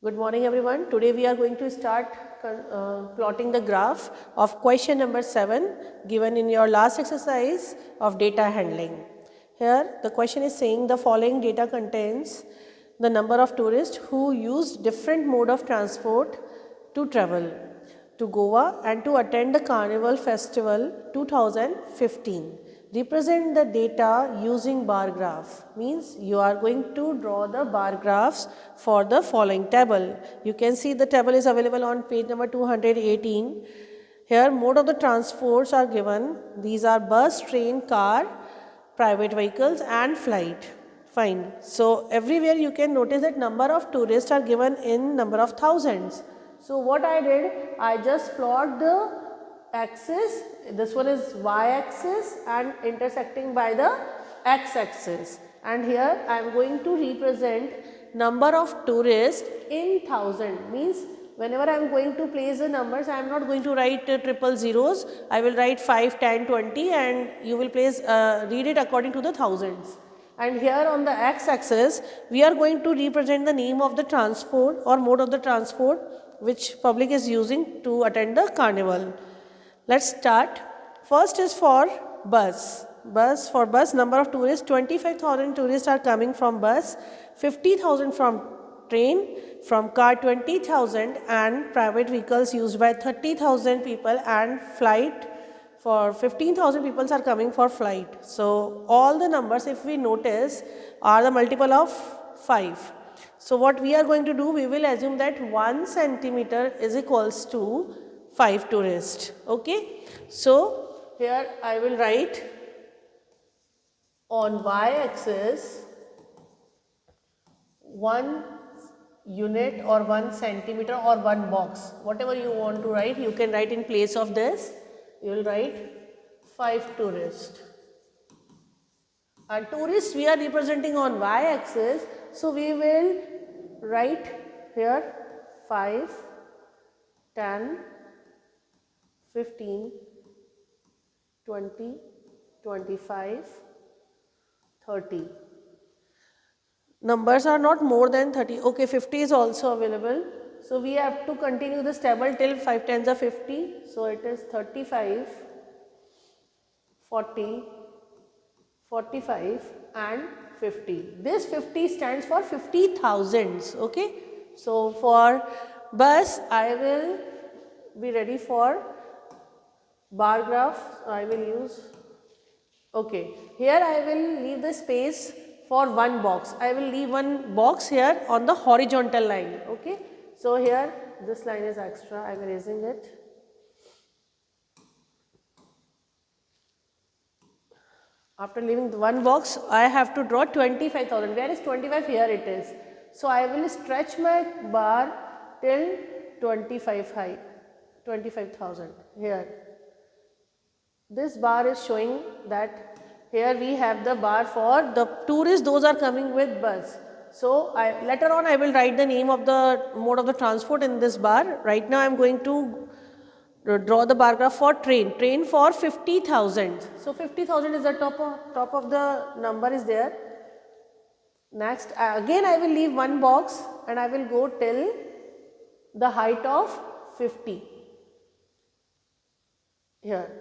Good morning everyone. Today we are going to start plotting the graph of question number 7 given in your last exercise of data handling. Here the question is saying the following data contains the number of tourists who used different mode of transport to travel to Goa and to attend the Carnival Festival 2015. Represent the data using bar graph, means you are going to draw the bar graphs for the following table. You can see the table is available on page number 218. Here mode of the transports are given. These are bus, train, car, private vehicles and flight. Fine. So everywhere you can notice that number of tourists are given in number of thousands. So what I did, I just plot the axis, this one is y axis and intersecting by the x axis, and here I am going to represent number of tourists in thousand, means whenever I am going to place the numbers I am not going to write triple zeros, I will write 5, 10, 20 and you will place read it according to the thousands. And here on the x axis we are going to represent the name of the transport or mode of the transport which public is using to attend the carnival. Let's start. First is for bus. For bus number of tourists, 25,000 tourists are coming from bus, 50,000 from train, from car 20,000 and private vehicles used by 30,000 people and flight for 15,000 people are coming for flight. So all the numbers if we notice are the multiple of 5. So what we are going to do, we will assume that 1 centimeter is equals to 5 tourists. Okay. So here I will write on y axis 1 unit or 1 centimeter or 1 box, whatever you want to write, you can write in place of this, you will write 5 tourists. And tourists we are representing on y axis, so we will write here 5, 10, 15, 20, 25, 30. Numbers are not more than 30. Okay, 50 is also available. So we have to continue this table till 5 tens are 50. So it is 35, 40, 45 and 50. This 50 stands for 50,000s. Okay. So for bus I will be ready for bar graph. I will use, okay, here I will leave the space for one box. I will leave one box here on the horizontal line. Okay. So here this line is extra, I am erasing it. After leaving the one box, I have to draw 25,000. Where is 25? Here it is. So I will stretch my bar till 25 high, 25,000 here. This bar is showing that here we have the bar for the tourists, those are coming with bus. So later on I will write the name of the mode of the transport in this bar. Right now I am going to draw the bar graph for train for 50,000. So 50,000 is the top of the number is there. Next again I will leave one box and I will go till the height of 50 here.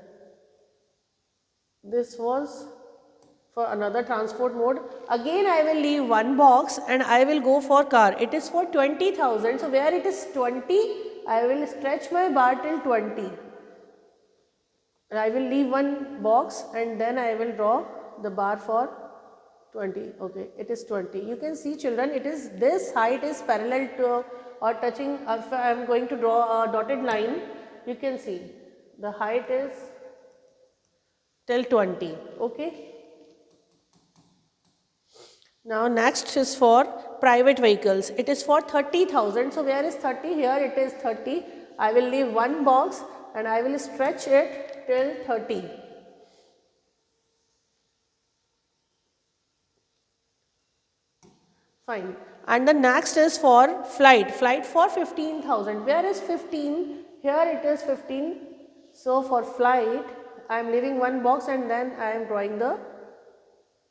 This was for another transport mode. Again I will leave one box and I will go for car. It is for 20,000. So where it is 20, I will stretch my bar till 20. I will leave one box and then I will draw the bar for 20. Okay, it is 20. You can see children, it is this height is parallel to or touching. If I am going to draw a dotted line, you can see the height is till 20. Okay. Now next is for private vehicles. It is for 30,000. So where is 30? Here it is 30. I will leave one box and I will stretch it till 30. Fine. And the next is for flight for 15,000. Where is 15? Here it is 15. So for flight I am leaving one box and then I am drawing the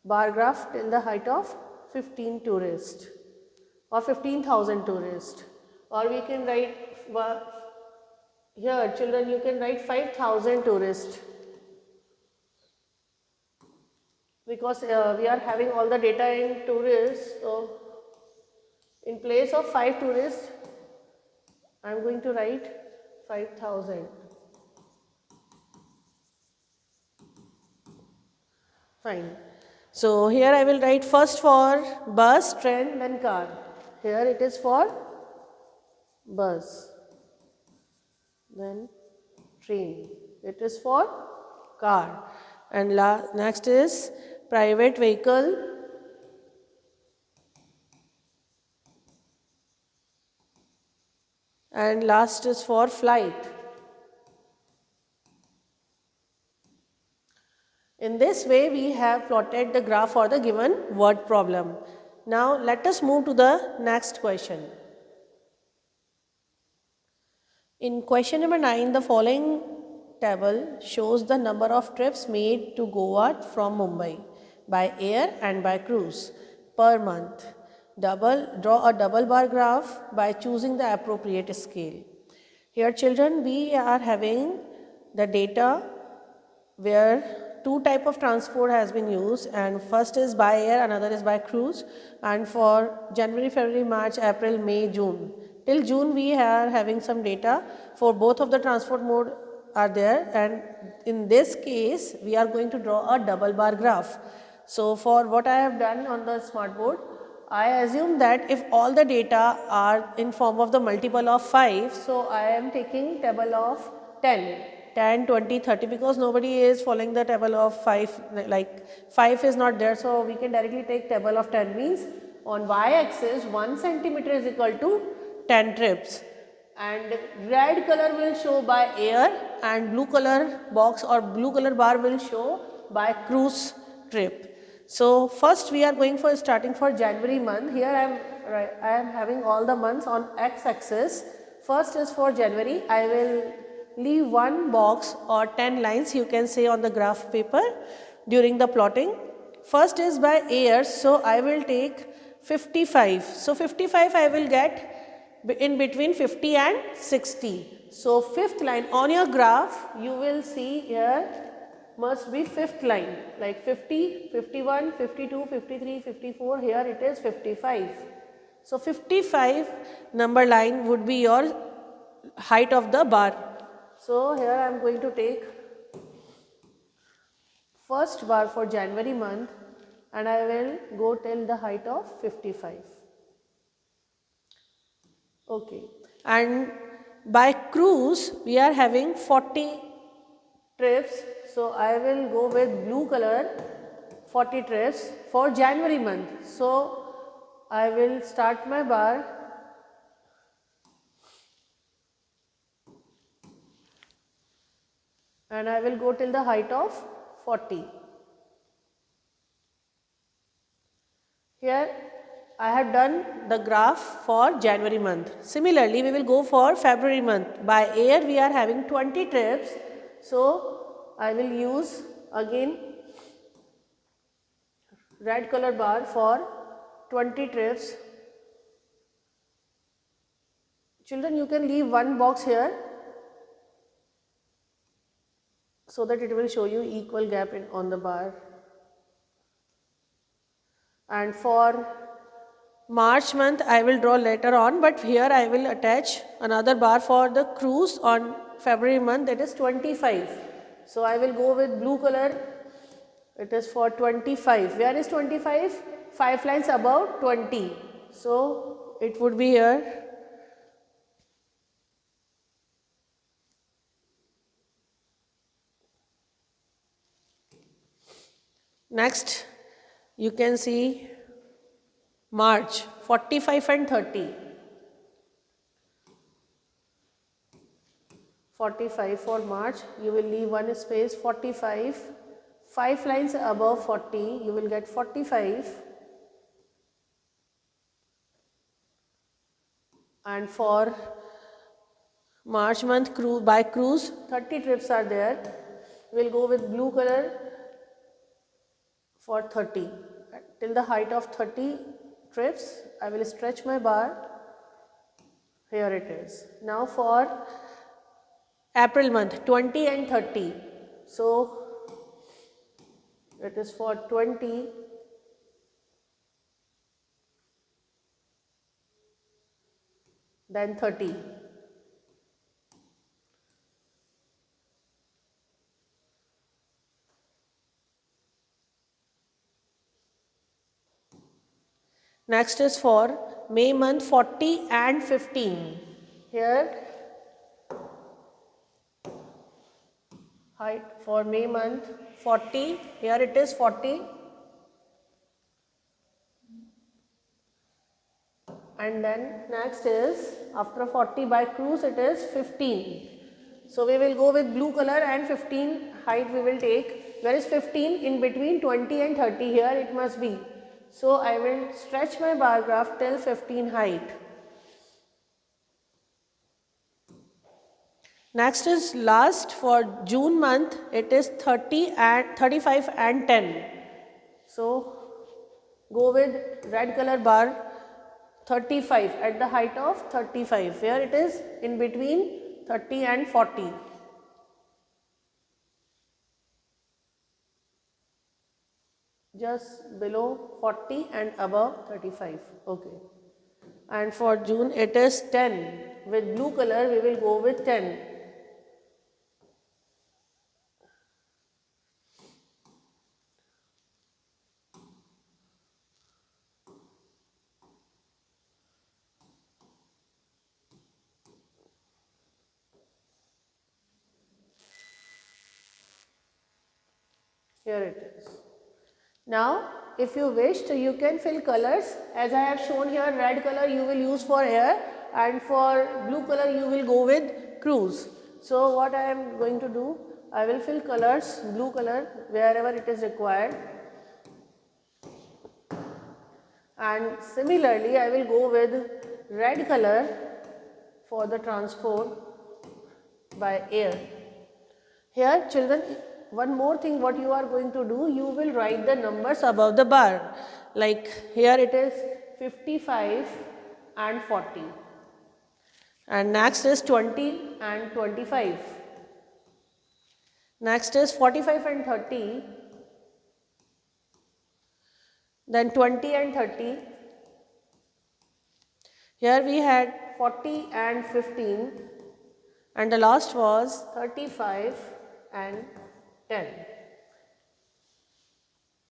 bar graph till the height of 15 tourists or 15,000 tourists. or we can write here children, you can write 5,000 tourists, because we are having all the data in tourists. So in place of 5 tourists I am going to write 5,000. Fine. So here I will write first for bus, train, then car. Here it is for bus, then train. It is for car. And next is private vehicle, and last is for flight. In this way we have plotted the graph for the given word problem. Now let us move to the next question. In question number 9, the following table shows the number of trips made to Goa from Mumbai by air and by cruise per month. Draw a double bar graph by choosing the appropriate scale. Here children, we are having the data where two type of transport has been used, and first is by air, another is by cruise, and for January, February, March, April, May, June. Till June we are having some data for both of the transport mode are there, and in this case we are going to draw a double bar graph. So for what I have done on the smart board, I assume that if all the data are in form of the multiple of 5, so I am taking table of 10, 20, 30, because nobody is following the table of 5, like 5 is not there, so we can directly take table of 10, means on y axis 1 centimeter is equal to 10 trips, and red color will show by air and blue color box or blue color bar will show by cruise trip. So first we are going for starting for January month. Here I am having all the months on x axis. First is for January. I will leave one box or 10 lines, you can say, on the graph paper during the plotting. First is by air, so I will take 55. So 55 I will get in between 50 and 60. So fifth line on your graph you will see here must be fifth line, like 50, 51, 52, 53, 54, here it is 55. So 55 number line would be your height of the bar. So here I am going to take first bar for January month and I will go till the height of 55. Okay, and by cruise we are having 40 trips, so I will go with blue color 40 trips for January month. So I will start my bar and I will go till the height of 40. Here I have done the graph for January month. Similarly, we will go for February month. By air we are having 20 trips, so I will use again red color bar for 20 trips. Children, you can leave one box here so that it will show you equal gap on the bar. And for March month I will draw later on, but here I will attach another bar for the cruise on February month, that is 25. So I will go with blue color, it is for 25. Where is 25? 5 lines above 20. So it would be here. Next you can see March 45 and 30. 45 for March, you will leave one space 45, 5 lines above 40, you will get 45. And for March month by cruise 30 trips are there, we will go with blue color for 30. Till the height of 30 trips, I will stretch my bar. Here it is. Now for April month, 20 and 30. So it is for 20 then 30. Next is for May month, 40 and 15. Here height for May month 40, here it is 40 and then next is after 40 by cruise it is 15. So we will go with blue color and 15 height we will take. Where is 15? In between 20 and 30, here it must be. So I will stretch my bar graph till 15 height. Next is last for June month, it is 30 and 35 and 10. So go with red color bar 35 at the height of 35. Here it is in between 30 and 40. Just below 40 and above 35. Okay. And for June it is 10. With blue color we will go with 10. Here it is. Now, if you wish, so you can fill colors. As I have shown here, red color you will use for air and for blue color you will go with cruise. So, what I am going to do, I will fill colors, blue color wherever it is required. And similarly, I will go with red color for the transport by air. Here children, one more thing what you are going to do, you will write the numbers above the bar. Like here it is 55 and 40. And next is 20 and 25. Next is 45 and 30. Then 20 and 30. Here we had 40 and 15. And the last was 35 and 10.